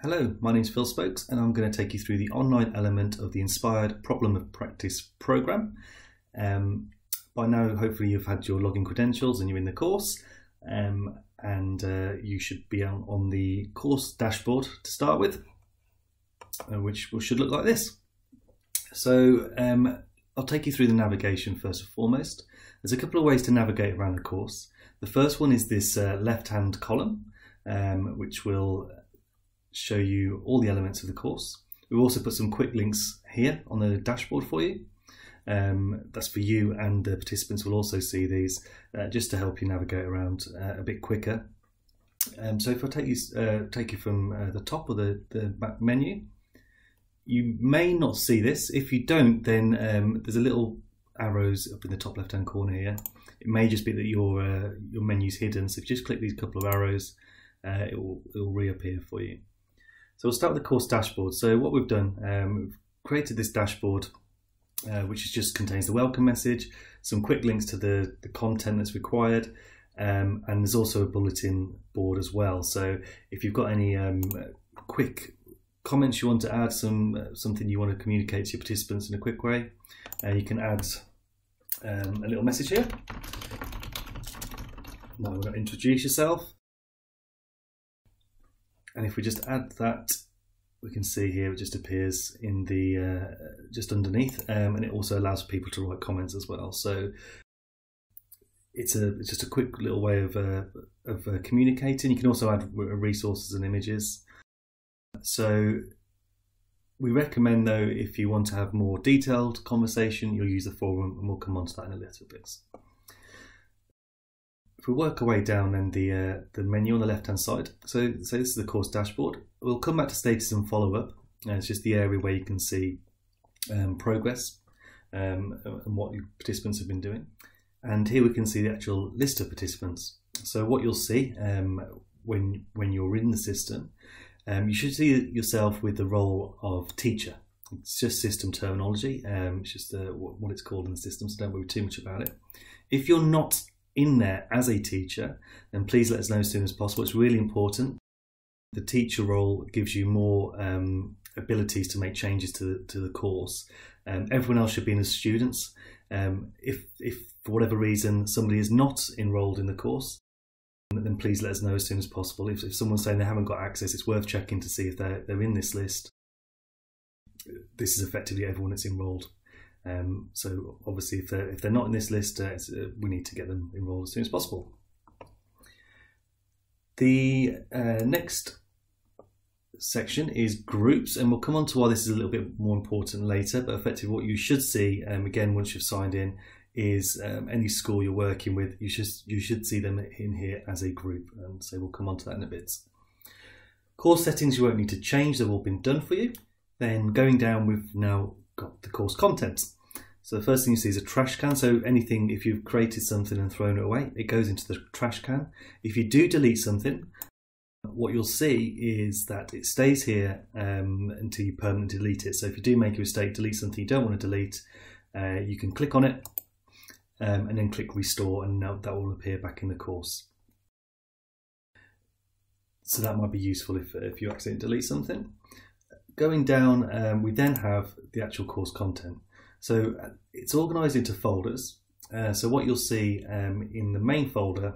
Hello, my name is Phil Spokes and I'm going to take you through the online element of the Inspired Problem of Practice programme. By now, hopefully you've had your login credentials and you're in the course, and you should be on the course dashboard to start with, which should look like this. So I'll take you through the navigation first and foremost. There's a couple of ways to navigate around the course. The first one is this left-hand column, which will show you all the elements of the course. We've also put some quick links here on the dashboard for you. That's for you, and the participants will also see these just to help you navigate around a bit quicker. So if I take you from the top of the back menu, you may not see this. If you don't, then there's a little arrows up in the top left hand corner here. It may just be that your menu's hidden, so if you just click these couple of arrows, it will reappear for you. So we'll start with the course dashboard. So what we've done, we've created this dashboard which just contains the welcome message, some quick links to the content that's required, and there's also a bulletin board as well. So if you've got any quick comments you want to add, something you want to communicate to your participants in a quick way, you can add a little message here. Now we're going to introduce yourself. And if we just add that, we can see here it just appears in the just underneath, and it also allows people to write comments as well. So it's just a quick little way of communicating. You can also add resources and images. So we recommend, though, if you want to have more detailed conversation, you'll use the forum, and we'll come on to that in a little bit. If we work our way down, then the menu on the left hand side, so this is the course dashboard. We'll come back to status and follow up. It's just the area where you can see progress and what your participants have been doing. And here we can see the actual list of participants. So what you'll see when you're in the system, you should see yourself with the role of teacher. It's just system terminology. It's just what it's called in the system, so don't worry too much about it. If you're not in there as a teacher, then please let us know as soon as possible. It's really important. The teacher role gives you more abilities to make changes to the course. Everyone else should be in as students. If for whatever reason somebody is not enrolled in the course, then please let us know as soon as possible. If someone's saying they haven't got access, it's worth checking to see if they're in this list. This is effectively everyone that's enrolled. So obviously if they're not in this list, we need to get them enrolled as soon as possible. The next section is groups, and we'll come on to why this is a little bit more important later, but effectively what you should see, again once you've signed in, is any school you're working with, you should see them in here as a group, and so we'll come on to that in a bit. Course settings you won't need to change, they've all been done for you. Then going down, we've now got the course contents. So the first thing you see is a trash can. So anything, if you've created something and thrown it away, it goes into the trash can. If you do delete something, what you'll see is that it stays here until you permanently delete it. So if you do make a mistake, delete something you don't want to delete, you can click on it and then click restore, and now that will appear back in the course. So that might be useful if you accidentally delete something. Going down, we then have the actual course content. So it's organised into folders. So what you'll see in the main folder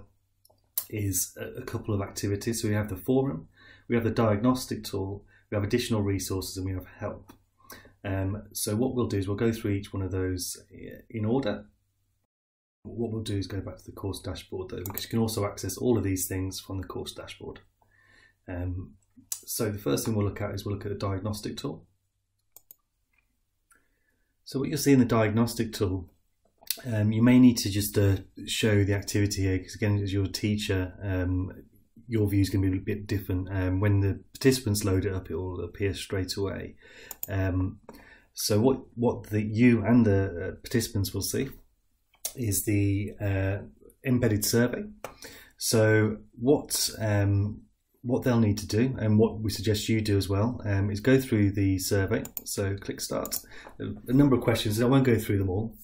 is a couple of activities. So we have the forum, we have the diagnostic tool, we have additional resources, and we have help. So what we'll do is we'll go through each one of those in order. What we'll do is go back to the course dashboard, though, because you can also access all of these things from the course dashboard. So the first thing we'll look at is the diagnostic tool. So what you'll see in the diagnostic tool, you may need to just show the activity here, because again, as your teacher, your view is going to be a bit different. When the participants load it up, it will appear straight away. So what you and the participants will see is the embedded survey. So what they'll need to do, and what we suggest you do as well, is go through the survey. So click start. A number of questions, I won't go through them all,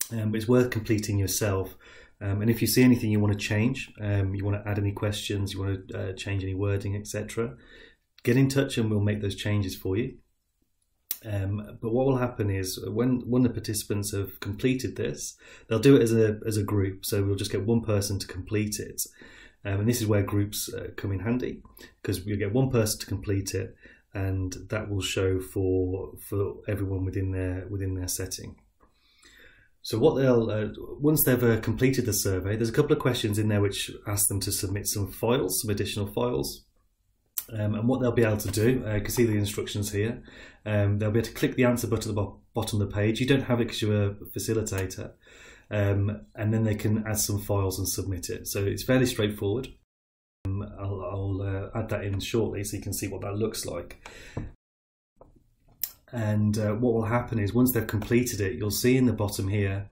but it's worth completing yourself. And if you see anything you want to change, you want to add any questions, you want to change any wording, etc., get in touch and we'll make those changes for you. But what will happen is when the participants have completed this, they'll do it as a group. So we'll just get one person to complete it. And this is where groups come in handy, because we get one person to complete it, and that will show for everyone within their setting. So what they'll once they've completed the survey, there's a couple of questions in there which ask them to submit some additional files. And what they'll be able to do, you can see the instructions here. They'll be able to click the answer button at the bottom of the page. You don't have it because you're a facilitator. And then they can add some files and submit it. So it's fairly straightforward. I'll add that in shortly so you can see what that looks like. And what will happen is once they've completed it, you'll see in the bottom here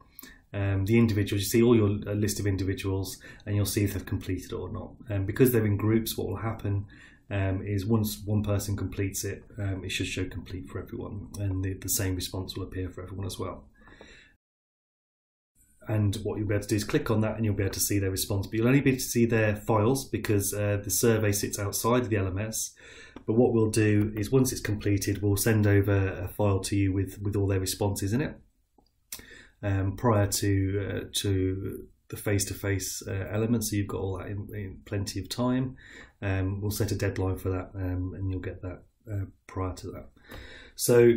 the individuals. You see all your list of individuals, and you'll see if they've completed it or not. And because they're in groups, what will happen is once one person completes it, it should show complete for everyone, and the same response will appear for everyone as well. And what you'll be able to do is click on that and you'll be able to see their response, but you'll only be able to see their files because the survey sits outside of the LMS. But what we'll do is once it's completed, we'll send over a file to you with all their responses in it prior to the face-to-face element, so you've got all that in plenty of time. We'll set a deadline for that, and you'll get that prior to that. So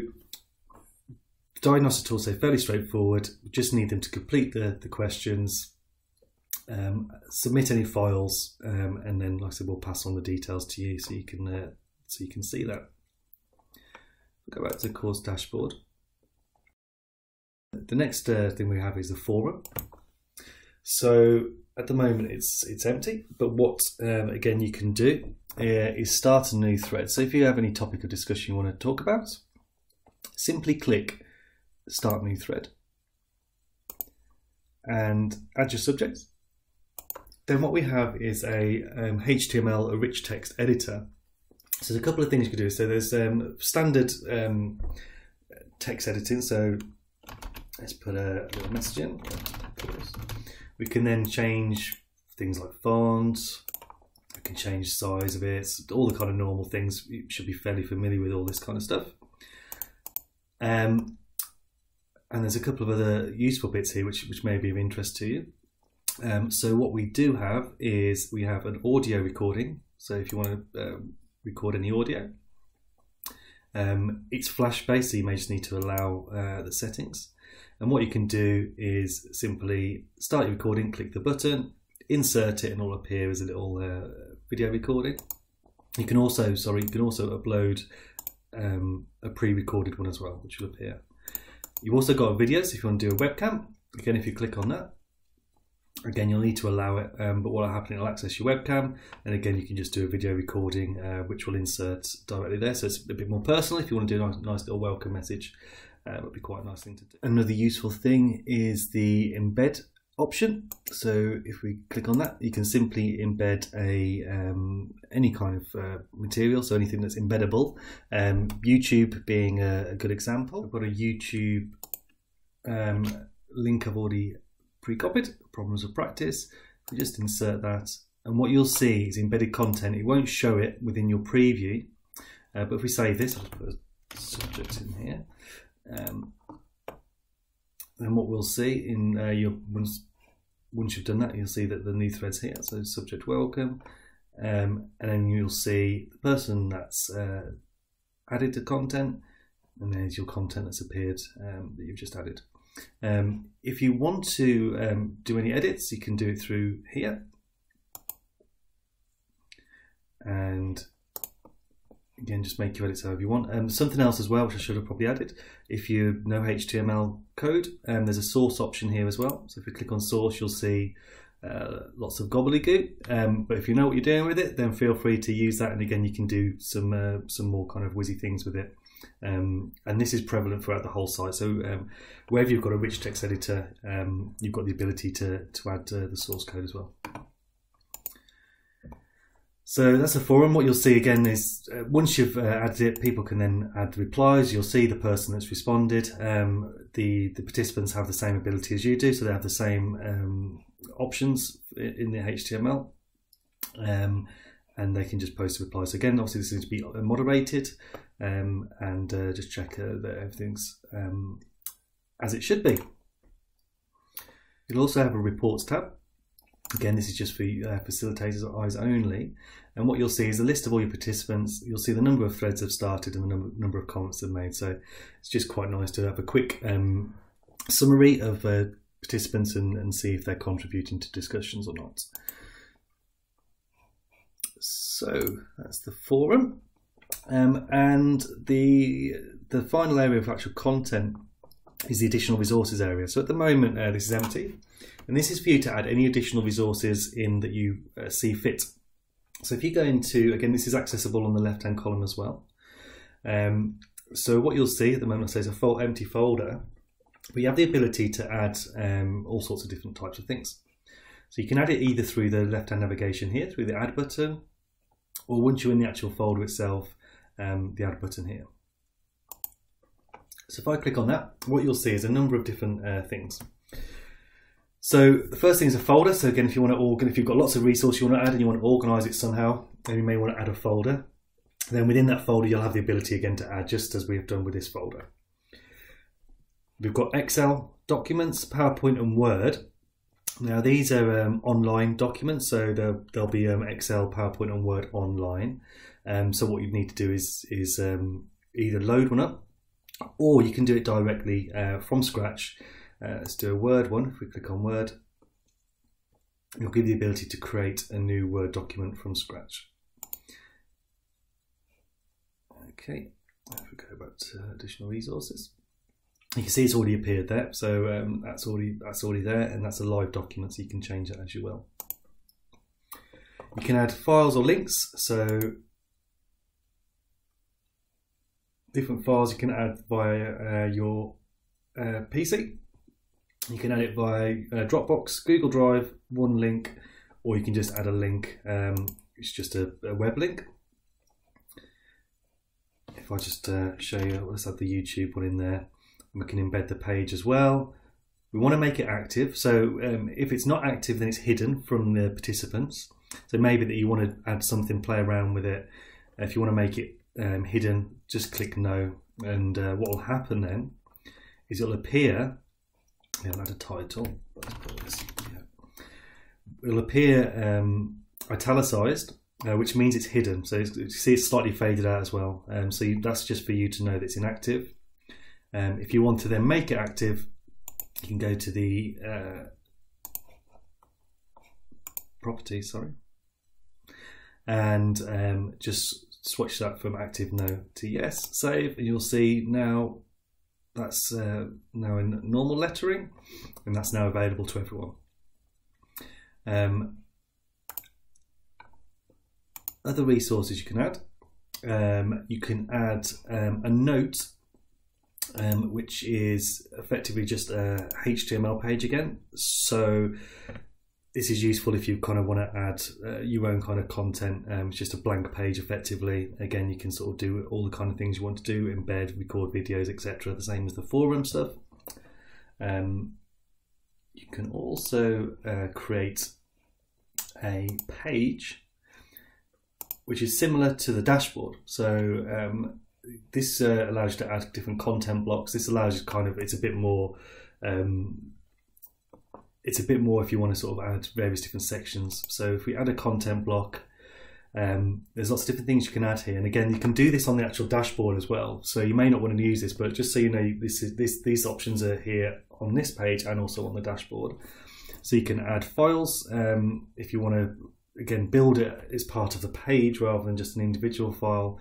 Diagnostic Tool, say fairly straightforward. We just need them to complete the questions, submit any files, and then, like I said, we'll pass on the details to you so you can see that. Go back to the course dashboard. The next thing we have is the forum. So at the moment it's empty, but what again you can do is start a new thread. So if you have any topic of discussion you want to talk about, simply click Start New Thread and add your subject. Then what we have is a HTML, a rich text editor. So there's a couple of things you can do. So there's standard text editing. So let's put a little message in. We can then change things like fonts. I can change the size of it, all the kind of normal things. You should be fairly familiar with all this kind of stuff. And there's a couple of other useful bits here which may be of interest to you. So what we do have is we have an audio recording. So if you want to record any audio, it's flash based, so you may just need to allow the settings. And what you can do is simply start your recording, click the button, insert it, and it'll appear as a little video recording. You can also upload a pre-recorded one as well, which will appear. You've also got a video, so if you want to do a webcam, again, if you click on that, again, you'll need to allow it, but what will happen, it'll access your webcam, and again, you can just do a video recording, which will insert directly there, so it's a bit more personal. If you want to do a nice little welcome message, it would be quite a nice thing to do. Another useful thing is the embed option. So if we click on that, you can simply embed any kind of material, so anything that's embeddable. YouTube being a good example. I've got a YouTube link I've already pre-copied, problems of practice. We just insert that, and what you'll see is embedded content. It won't show it within your preview, but if we save this, I'll put a subject in here. Then what we'll see in once you've done that, you'll see that the new thread's here. So subject welcome, and then you'll see the person that's added the content, and there's your content that's appeared that you've just added. If you want to do any edits, you can do it through here, and again, just make your edits however you want. Something else as well, which I should have probably added, if you know HTML code, there's a source option here as well. So if you click on source, you'll see lots of gobbledygook. But if you know what you're doing with it, then feel free to use that. And again, you can do some more kind of whizzy things with it. And this is prevalent throughout the whole site. So wherever you've got a rich text editor, you've got the ability to add the source code as well. So that's a forum. What you'll see again is once you've added it, people can then add replies. You'll see the person that's responded. The participants have the same ability as you do, so they have the same options in the HTML. and they can just post a reply. So again, obviously this needs to be moderated, and just check that everything's as it should be. You'll also have a reports tab. Again, this is just for facilitators' eyes only. And what you'll see is a list of all your participants. You'll see the number of threads have started and the number of comments they've made. So it's just quite nice to have a quick summary of participants and see if they're contributing to discussions or not. So that's the forum. And the final area of actual content is the additional resources area. So at the moment, this is empty. And this is for you to add any additional resources in that you see fit. So if you go into, again, this is accessible on the left-hand column as well. So what you'll see at the moment, says a empty folder, but you have the ability to add all sorts of different types of things. So you can add it either through the left-hand navigation here, through the add button, or once you're in the actual folder itself, the add button here. So if I click on that, what you'll see is a number of different things. So the first thing is a folder. So again, if you want to if you've got lots of resources you want to add and you want to organize it somehow, then you may want to add a folder. Then within that folder, you'll have the ability again to add, just as we have done with this folder. We've got Excel documents, PowerPoint and Word. Now these are online documents, so there'll be Excel, PowerPoint and Word online. So what you need to do is either load one up, or you can do it directly from scratch. Let's do a Word one. If we click on Word, it'll give you the ability to create a new Word document from scratch. Okay, if we go back to additional resources, you can see it's already appeared there. So that's already there, and that's a live document, so you can change it as you will. You can add files or links. So different files you can add via your PC. You can add it via Dropbox, Google Drive, one link, or you can just add a link. It's just a web link. If I just show you, let's add the YouTube one in there. We can embed the page as well. We want to make it active. So if it's not active, then it's hidden from the participants. So maybe that you want to add something, play around with it. If you want to make it hidden, just click no. And what will happen then is it'll appear. I'll add a title. It'll appear italicized, which means it's hidden. So you see it's slightly faded out as well. So that's just for you to know that it's inactive. If you want to then make it active, you can go to the properties, and just switch that from active no to yes, save, and you'll see now that's now in normal lettering, and that's now available to everyone. Other resources you can add. You can add a note, which is effectively just a HTML page again. So this is useful if you kind of want to add your own kind of content. It's just a blank page effectively. Again, you can sort of do all the kind of things you want to do, embed, record videos, etc. The same as the forum stuff. You can also create a page which is similar to the dashboard. So this allows you to add different content blocks. This allows you kind of, it's a bit more if you want to sort of add various different sections. So if we add a content block, there's lots of different things you can add here. And again, you can do this on the actual dashboard as well. So you may not want to use this, but just so you know, these options are here on this page and also on the dashboard. So you can add files if you want to, again, build it as part of the page rather than just an individual file.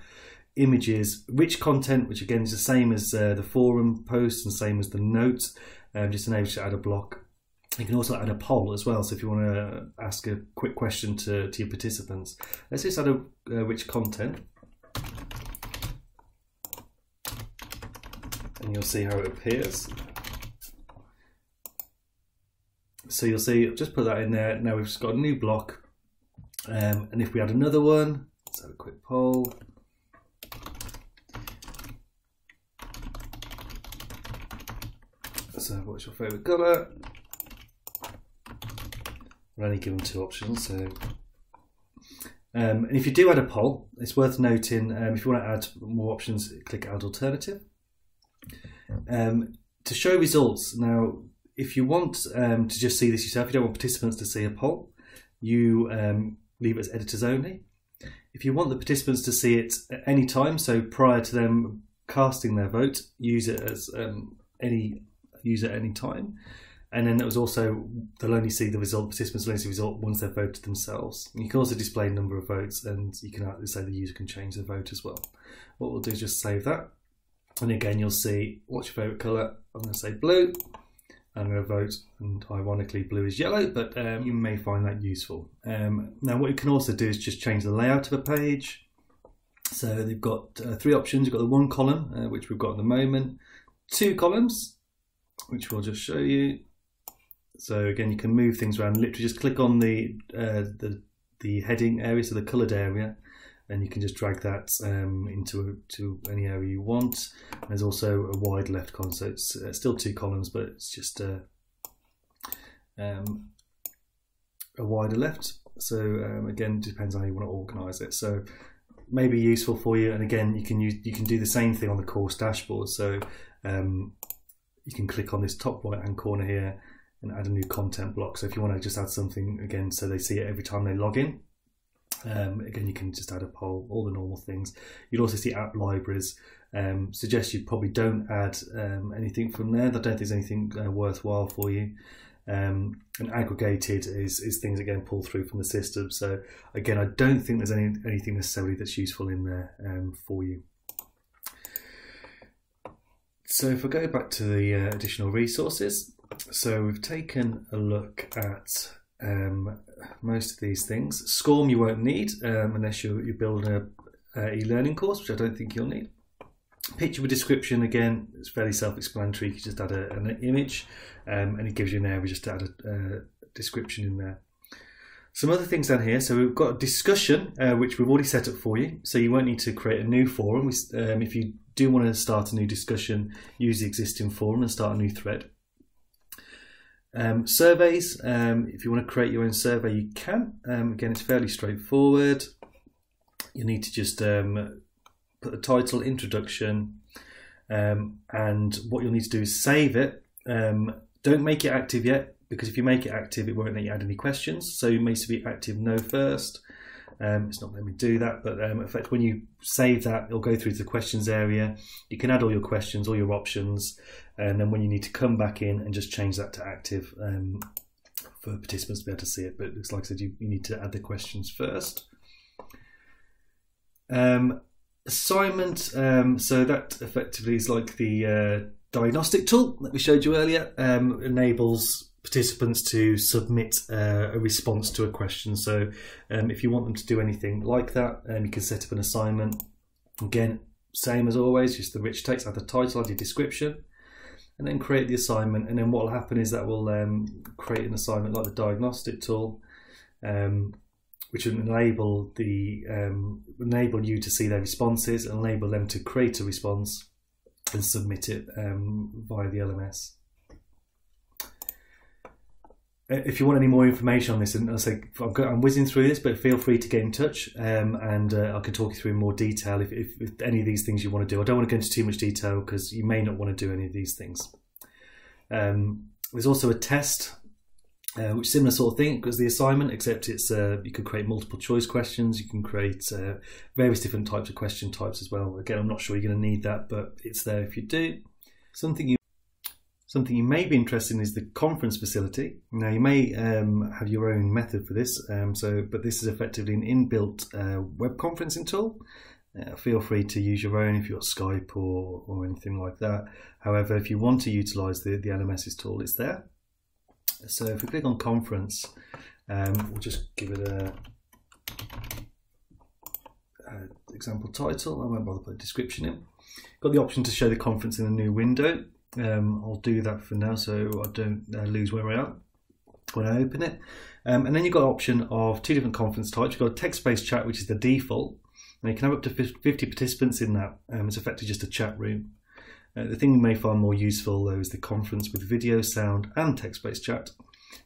Images, rich content, which again is the same as the forum posts and same as the notes, just enables you to add a block. You can also add a poll as well. So if you want to ask a quick question to your participants, let's just add a rich content, and you'll see how it appears. So you'll see, I've just put that in there. Now we've just got a new block, and if we add another one, let's have a quick poll. So what's your favourite colour? We're only given two options, so And if you do add a poll, it's worth noting, if you want to add more options, click Add Alternative. To show results, now if you want to just see this yourself, you don't want participants to see a poll, you leave it as editors only. If you want the participants to see it at any time, so prior to them casting their vote, use it as use it at any time. And then it was also, they'll only see the result, participants will only see the result once they've voted themselves. You can also display a number of votes, and you can say the user can change the vote as well. What we'll do is just save that. And again, you'll see, what's your favourite colour? I'm going to say blue. I'm going to vote, and ironically blue is yellow, but you may find that useful. Now what you can also do is just change the layout of a page. So they've got 3 options. You've got the 1 column, which we've got at the moment, 2 columns, which we'll just show you. So again, you can move things around. Literally just click on the heading area, so the coloured area, and you can just drag that into any area you want. There's also a wide left column, so it's still 2 columns, but it's just a wider left. So again, it depends on how you want to organise it. So maybe useful for you. And again, you can do the same thing on the course dashboard. So you can click on this top right hand corner here and add a new content block. So if you want to just add something again, so they see it every time they log in. Again, you can just add a poll, all the normal things. You'd also see app libraries. Suggest you probably don't add anything from there. I don't think there's anything worthwhile for you. And aggregated is things again pulled through from the system. So again, I don't think there's anything necessarily that's useful in there for you. So if I go back to the additional resources, so we've taken a look at most of these things. SCORM you won't need unless you're building a e-learning course, which I don't think you'll need. Picture with description, again, it's fairly self-explanatory. You can just add an image and it gives you an area just to add a description in there. Some other things down here, so we've got a discussion which we've already set up for you, so you won't need to create a new forum. If you do want to start a new discussion, use the existing forum and start a new thread. Surveys, if you want to create your own survey, you can. Again, it's fairly straightforward. You need to just put the title, introduction, and what you'll need to do is save it. Don't make it active yet, because if you make it active, it won't let you add any questions. So you need to be active no first. It's not letting me do that, but in fact, when you save that, it'll go through to the questions area. You can add all your questions, all your options, and then when you need to come back in and just change that to active for participants to be able to see it. But it looks like I said, you need to add the questions first. Assignment, so that effectively is like the diagnostic tool that we showed you earlier. Enables participants to submit a response to a question. So if you want them to do anything like that, you can set up an assignment. Again, same as always, just the rich text, add the title, add your description, and then create the assignment. And then what will happen is that will create an assignment like the diagnostic tool, which will enable you to see their responses and enable them to create a response and submit it via the LMS. If you want any more information on this, and I'm whizzing through this, but feel free to get in touch and I can talk you through in more detail if any of these things you want to do. I don't want to go into too much detail because you may not want to do any of these things. There's also a test, which is similar sort of thing as the assignment, except it's you can create multiple choice questions. You can create various different types of question types as well. Again, I'm not sure you're going to need that, but it's there if you do. Something you may be interested in is the conference facility. Now you may have your own method for this, but this is effectively an inbuilt web conferencing tool. Feel free to use your own if you've got Skype or anything like that. However, if you want to utilise the LMS's tool, it's there. So if we click on conference, we'll just give it a example title. I won't bother put a description in. Got the option to show the conference in a new window. I'll do that for now so I don't lose where I am when I open it. And then you've got an option of 2 different conference types. You've got a text-based chat, which is the default. And you can have up to 50 participants in that. It's effectively just a chat room. The thing you may find more useful though is the conference with video, sound and text-based chat.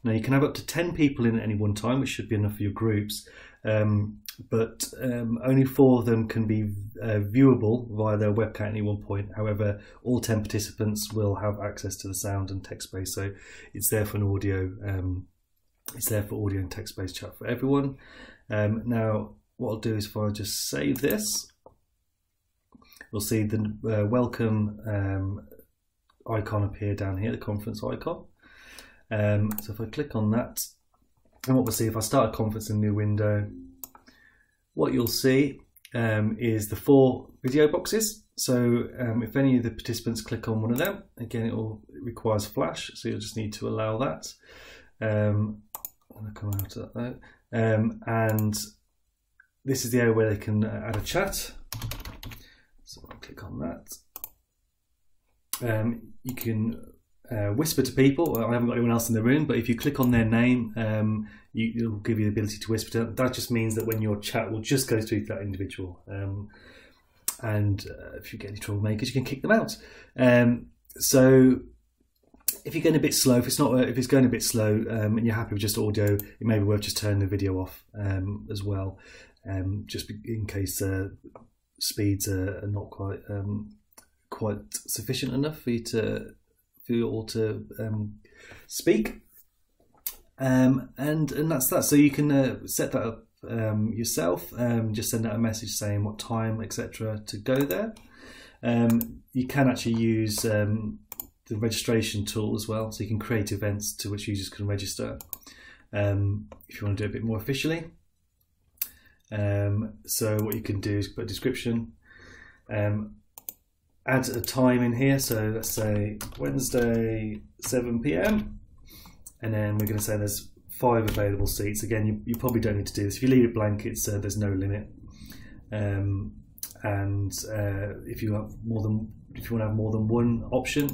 Now you can have up to 10 people in at any one time, which should be enough for your groups. And but only 4 of them can be viewable via their webcam at any one point. However, all 10 participants will have access to the sound and text space, so it's there for an audio. It's there for audio and text based chat for everyone. Now, what I'll do is if I just save this, we'll see the welcome icon appear down here, the conference icon. So if I click on that, and what we'll see if I start a conference in a new window, what you'll see is the 4 video boxes. So if any of the participants click on one of them, again, it requires flash, so you'll just need to allow that. I'm going to come out of that though. And this is the area where they can add a chat. So I'll click on that. You can whisper to people. I haven't got anyone else in the room, but if you click on their name, it'll give you the ability to whisper to them. That just means that when your chat will just go through to that individual. And if you get any troublemakers, you can kick them out. So if you're going a bit slow, if it's going a bit slow and you're happy with just audio, it may be worth just turning the video off as well, just in case speeds are not quite sufficient enough for you all to speak. And that's that. So you can set that up yourself. Just send out a message saying what time, etc., to go there. You can actually use the registration tool as well, so you can create events to which users can register if you want to do it a bit more officially. So what you can do is put a description, add a time in here, so let's say Wednesday 7 PM, and then we're going to say there's 5 available seats. Again, you probably don't need to do this. If you leave it blank, there's no limit. And if you want to have more than one option,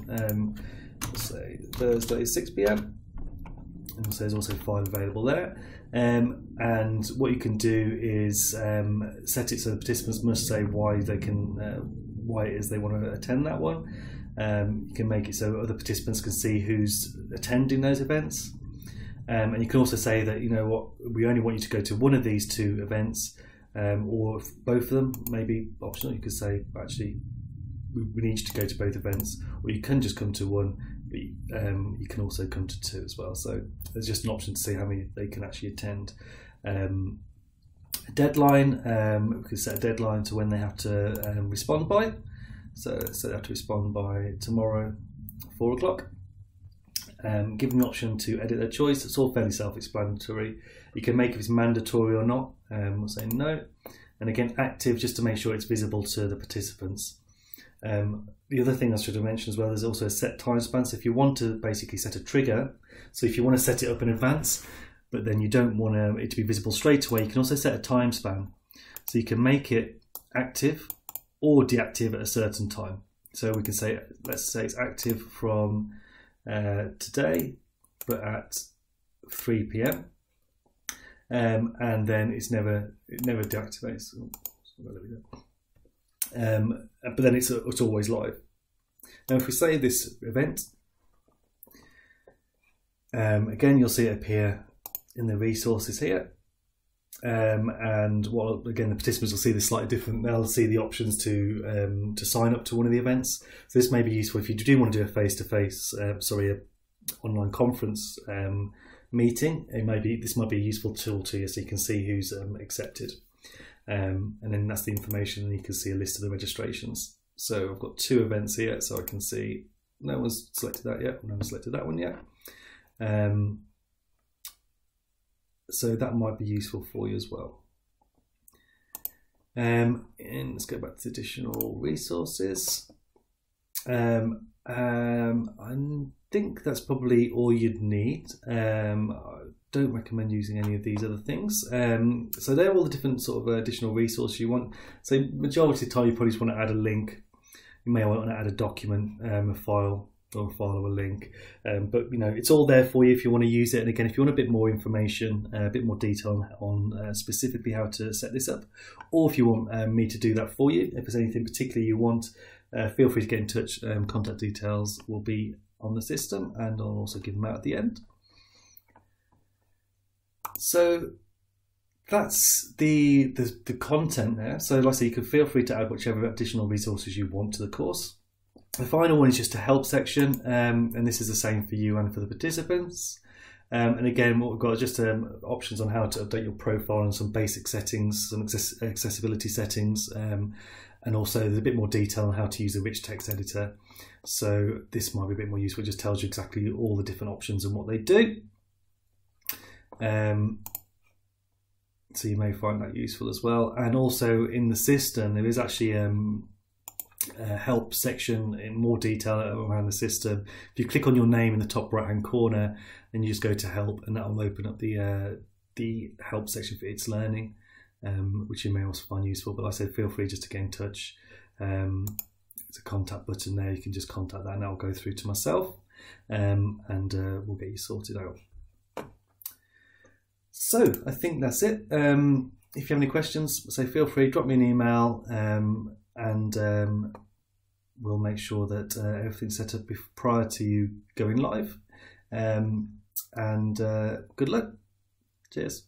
let's say Thursday 6 PM, and so there's also 5 available there. And what you can do is set it so the participants must say why it is they want to attend that one. You can make it so other participants can see who's attending those events. And you can also say that, you know what, we only want you to go to one of these 2 events, or if both of them may be optional. You could say, actually, we need you to go to both events, or you can just come to one, but you can also come to 2 as well. So there's just an option to see how many they can actually attend. A deadline, we could set a deadline to when they have to respond by. So they have to respond by tomorrow, 4 o'clock. Give them the option to edit their choice. It's all fairly self-explanatory. You can make if it's mandatory or not. We'll say no. And again, active, just to make sure it's visible to the participants. The other thing I should have mentioned as well, there's also a set time span. So if you want to basically set a trigger, so if you want to set it up in advance, but then you don't want it to be visible straight away, you can also set a time span. So you can make it active or deactive at a certain time. So we can say, let's say it's active from today, but at 3 PM, and then it never deactivates. There we go. But then it's always live. Now, if we save this event, again, you'll see it appear in the resources here. And again, the participants will see this slightly different. They'll see the options to sign up to one of the events. So this may be useful if you do want to do a face-to-face, an online conference meeting. This might be a useful tool to you, so you can see who's accepted. And then that's the information, and you can see a list of the registrations. So I've got 2 events here, so I can see no one's selected that yet, no one's selected that one yet. So that might be useful for you as well. And let's go back to additional resources. I think that's probably all you'd need. I don't recommend using any of these other things. So they're all the different sort of additional resources you want. So majority of the time you probably just want to add a link. You may want to add a document, a file, or a link, but you know, it's all there for you if you want to use it. And again, if you want a bit more information, a bit more detail on specifically how to set this up, or if you want me to do that for you, if there's anything particular you want, feel free to get in touch. Contact details will be on the system, and I'll also give them out at the end. So that's the content there. So like I say, you can feel free to add whichever additional resources you want to the course. The final one is just a help section, and this is the same for you and for the participants. And again, what we've got is just options on how to update your profile and some basic settings, some accessibility settings, and also there's a bit more detail on how to use the rich text editor. So this might be a bit more useful. It just tells you exactly all the different options and what they do. So you may find that useful as well. And also in the system, there is actually a help section in more detail around the system. If you click on your name in the top right hand corner, then you just go to help, and that will open up the help section for It's Learning, which you may also find useful. But like I said, feel free just to get in touch. There's a contact button there. You can just contact that and that will go through to myself, and we'll get you sorted out. So I think that's it. If you have any questions, so feel free, drop me an email, and we'll make sure that everything's set up prior to you going live. And good luck. Cheers.